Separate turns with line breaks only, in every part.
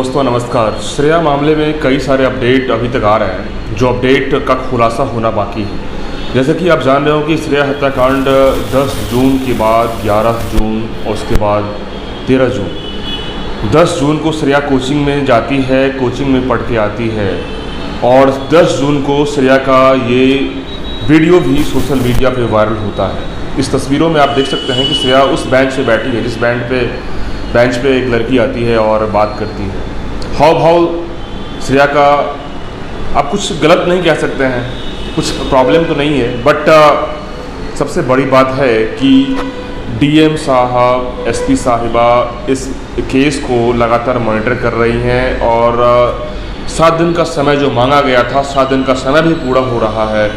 दोस्तों नमस्कार। श्रेया मामले में कई सारे अपडेट अभी तक आ रहे हैं, जो अपडेट का खुलासा होना बाकी है। जैसे कि आप जान रहे हो कि श्रेया हत्याकांड 10 जून के बाद 11 जून और उसके बाद 13 जून 10 जून को श्रेया कोचिंग में जाती है, कोचिंग में पढ़ के आती है और 10 जून को श्रेया का ये वीडियो भी सोशल मीडिया पे वायरल होता है। इस तस्वीरों में आप देख सकते हैं कि श्रेया उस बेंच पे बैठी है जिस बेंच पे एक लड़की आती है और बात करती है। हाव भाव श्रेया का आप कुछ गलत नहीं कह सकते हैं, कुछ प्रॉब्लम तो नहीं है, बट सबसे बड़ी बात है कि डीएम साहब, एसपी साहिबा इस केस को लगातार मॉनिटर कर रही हैं और 7 दिन का समय जो मांगा गया था, 7 दिन का समय भी पूरा हो रहा है।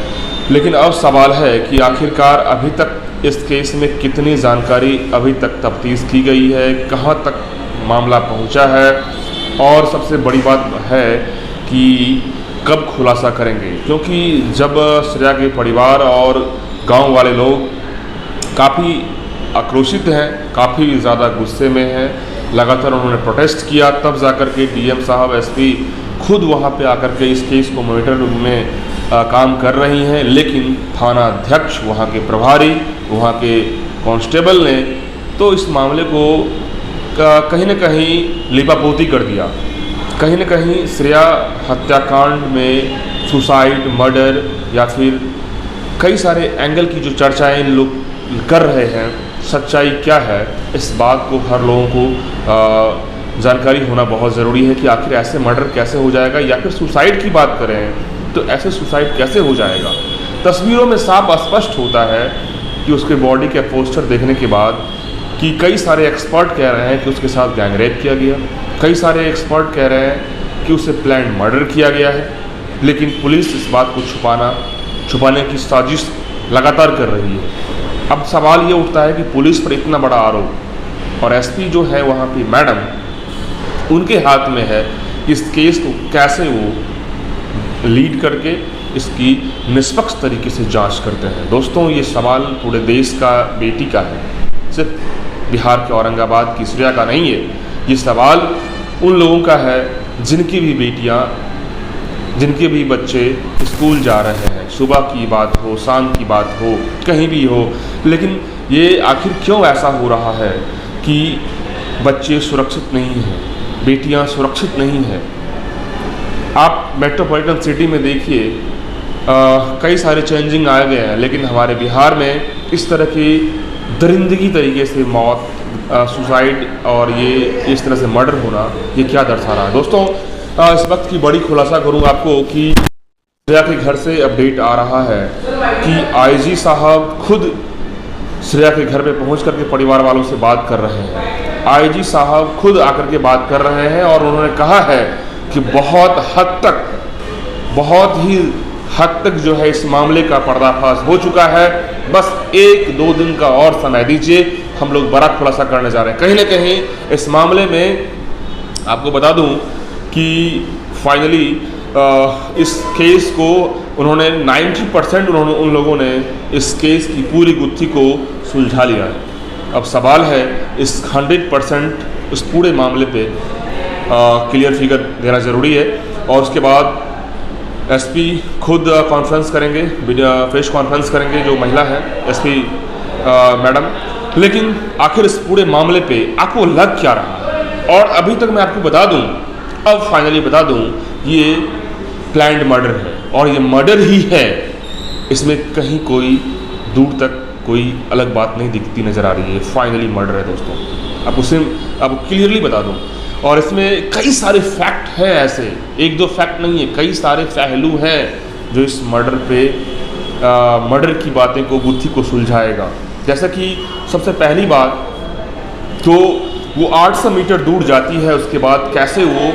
लेकिन अब सवाल है कि आखिरकार अभी तक इस केस में कितनी जानकारी अभी तक तफ्तीश की गई है, कहाँ तक मामला पहुँचा है और सबसे बड़ी बात है कि कब खुलासा करेंगे। क्योंकि जब श्रेया के परिवार और गांव वाले लोग काफ़ी आक्रोशित हैं, काफ़ी ज़्यादा गुस्से में हैं, लगातार उन्होंने प्रोटेस्ट किया, तब जाकर के डीएम साहब, एसपी खुद वहाँ पे आकर के इस केस को मॉनिटर में काम कर रही हैं। लेकिन थाना अध्यक्ष, वहाँ के प्रभारी, वहाँ के कांस्टेबल ने तो इस मामले को कहीं न कहीं लिपापोती कर दिया। कहीं न कहीं श्रेया हत्याकांड में सुसाइड, मर्डर या फिर कई सारे एंगल की जो चर्चाएं लोग कर रहे हैं, सच्चाई क्या है, इस बात को हर लोगों को जानकारी होना बहुत ज़रूरी है कि आखिर ऐसे मर्डर कैसे हो जाएगा। या फिर सुसाइड की बात करें तो ऐसे सुसाइड कैसे हो जाएगा। तस्वीरों में साफ स्पष्ट होता है कि उसके बॉडी के पोस्टर देखने के बाद कि कई सारे एक्सपर्ट कह रहे हैं कि उसके साथ गैंगरेप किया गया, कई सारे एक्सपर्ट कह रहे हैं कि उसे प्लान मर्डर किया गया है। लेकिन पुलिस इस बात को छुपाने की साजिश लगातार कर रही है। अब सवाल ये उठता है कि पुलिस पर इतना बड़ा आरोप और एसपी जो है वहाँ पे मैडम, उनके हाथ में है इस केस को कैसे वो लीड करके इसकी निष्पक्ष तरीके से जांच करते हैं। दोस्तों, ये सवाल पूरे देश का बेटी का है, सिर्फ बिहार के औरंगाबाद की श्रेया का नहीं है। ये सवाल उन लोगों का है जिनकी भी बेटियां, जिनके भी बच्चे स्कूल जा रहे हैं, सुबह की बात हो, शाम की बात हो, कहीं भी हो। लेकिन ये आखिर क्यों ऐसा हो रहा है कि बच्चे सुरक्षित नहीं हैं, बेटियां सुरक्षित नहीं हैं। आप मेट्रोपॉलिटन सिटी में देखिए, कई सारे चेंजिंग आ गए हैं, लेकिन हमारे बिहार में इस तरह की दरिंदगी तरीके से मौत, सुसाइड और ये इस तरह से मर्डर होना, ये क्या दर्शा रहा है। दोस्तों, इस वक्त की बड़ी खुलासा करूँ आपको कि श्रेया के घर से अपडेट आ रहा है कि आईजी साहब खुद श्रेया के घर पे पहुंच करके परिवार वालों से बात कर रहे हैं। आईजी साहब खुद आकर के बात कर रहे हैं और उन्होंने कहा है कि बहुत ही हद तक जो है इस मामले का पर्दाफाश हो चुका है। बस 1-2 दिन का और समय दीजिए, हम लोग बड़ा खुलासा करने जा रहे हैं। कहीं ना कहीं इस मामले में आपको बता दूं कि फाइनली इस केस को उन्होंने 90% उन लोगों ने इस केस की पूरी गुत्थी को सुलझा लिया है। अब सवाल है इस 100% इस पूरे मामले पे क्लियर फिगर देना ज़रूरी है। और उसके बाद एसपी खुद कॉन्फ्रेंस करेंगे, प्रेस कॉन्फ्रेंस करेंगे, जो महिला है एसपी मैडम। लेकिन आखिर इस पूरे मामले पे आपको लग क्या रहा है? और अभी तक मैं आपको बता दूं, अब फाइनली बता दूं, ये प्लान्ड मर्डर है और ये मर्डर ही है। इसमें कहीं कोई दूर तक कोई अलग बात नहीं दिखती नज़र आ रही है। फाइनली मर्डर है दोस्तों, आपको क्लियरली बता दूं। और इसमें कई सारे फैक्ट हैं, ऐसे 1-2 फैक्ट नहीं है, कई सारे पहलू हैं जो इस मर्डर की बातें को, गुत्थी को सुलझाएगा। जैसा कि सबसे पहली बात तो वो 800 मीटर दूर जाती है, उसके बाद कैसे वो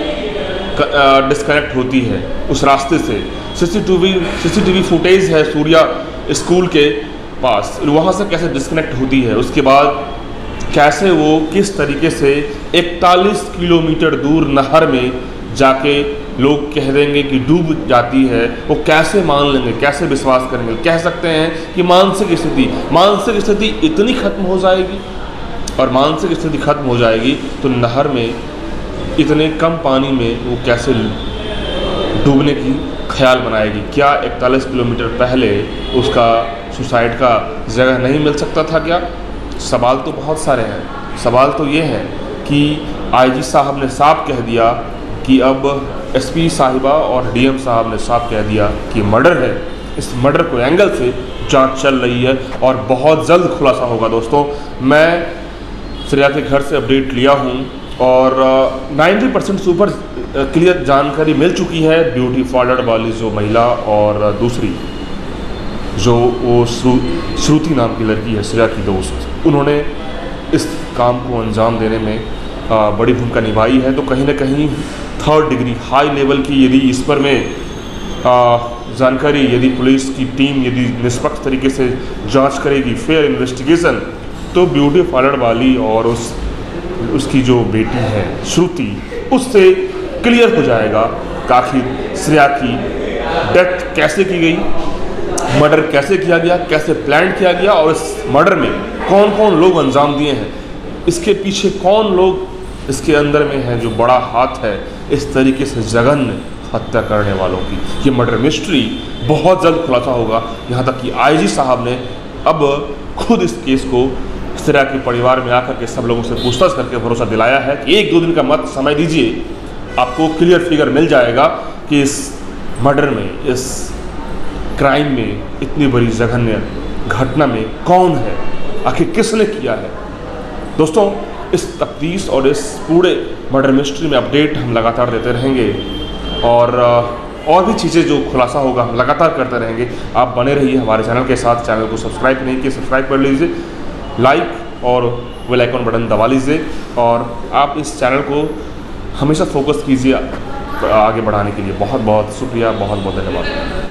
डिस्कनेक्ट होती है उस रास्ते से। सीसीटीवी फुटेज है सूर्या स्कूल के पास, वहाँ से कैसे डिस्कनेक्ट होती है। उसके बाद कैसे वो किस तरीके से 41 किलोमीटर दूर नहर में जाके लोग कह देंगे कि डूब जाती है, वो कैसे मान लेंगे, कैसे विश्वास करेंगे। कह सकते हैं कि मानसिक स्थिति इतनी खत्म हो जाएगी, और मानसिक स्थिति खत्म हो जाएगी तो नहर में इतने कम पानी में वो कैसे डूबने की ख्याल बनाएगी? क्या 41 किलोमीटर पहले उसका सुसाइड का जगह नहीं मिल सकता था क्या? सवाल तो बहुत सारे हैं। सवाल तो ये है कि आईजी साहब ने साफ कह दिया कि अब एसपी साहिबा और डीएम साहब ने साफ कह दिया कि मर्डर है। इस मर्डर को एंगल से जांच चल रही है और बहुत जल्द खुलासा होगा। दोस्तों, मैं श्रेया के घर से अपडेट लिया हूँ और 90% से ऊपर क्लियर जानकारी मिल चुकी है। ब्यूटी पार्लर वाली जो महिला और दूसरी जो वो श्रुति नाम की लड़की है, श्रेया की दोस्त, उन्होंने इस काम को अंजाम देने में बड़ी भूमिका निभाई है। तो कहीं ना कहीं 3rd डिग्री हाई लेवल की यदि इस पर में जानकारी, यदि पुलिस की टीम यदि निष्पक्ष तरीके से जांच करेगी, फेयर इन्वेस्टिगेशन, तो ब्यूटी पार्लर वाली और उसकी जो बेटी है श्रुति, उससे क्लियर हो जाएगा कि आखिर श्रेया की डेथ कैसे की गई, मर्डर कैसे किया गया, कैसे प्लान किया गया और इस मर्डर में कौन कौन लोग अंजाम दिए हैं, इसके पीछे कौन लोग इसके अंदर में हैं जो बड़ा हाथ है इस तरीके से जघन्य हत्या करने वालों की। ये मर्डर मिस्ट्री बहुत जल्द खुलासा होगा। यहाँ तक कि आईजी साहब ने अब खुद इस केस को श्रेया के परिवार में आकर के सब लोगों से पूछताछ करके भरोसा दिलाया है कि 1-2 दिन का मत समय दीजिए, आपको क्लियर फिगर मिल जाएगा कि इस मर्डर में, इस क्राइम में, इतनी बड़ी जघन्य घटना में कौन है, आखिर किसने किया है। दोस्तों, इस तफ्तीश और इस पूरे मर्डर मिस्ट्री में अपडेट हम लगातार देते रहेंगे और भी चीज़ें जो खुलासा होगा हम लगातार करते रहेंगे। आप बने रहिए हमारे चैनल के साथ। चैनल को सब्सक्राइब नहीं किए, सब्सक्राइब कर लीजिए, लाइक और बेल आइकन बटन दबा लीजिए और आप इस चैनल को हमेशा फोकस कीजिए आगे बढ़ाने के लिए। बहुत बहुत शुक्रिया, बहुत बहुत धन्यवाद।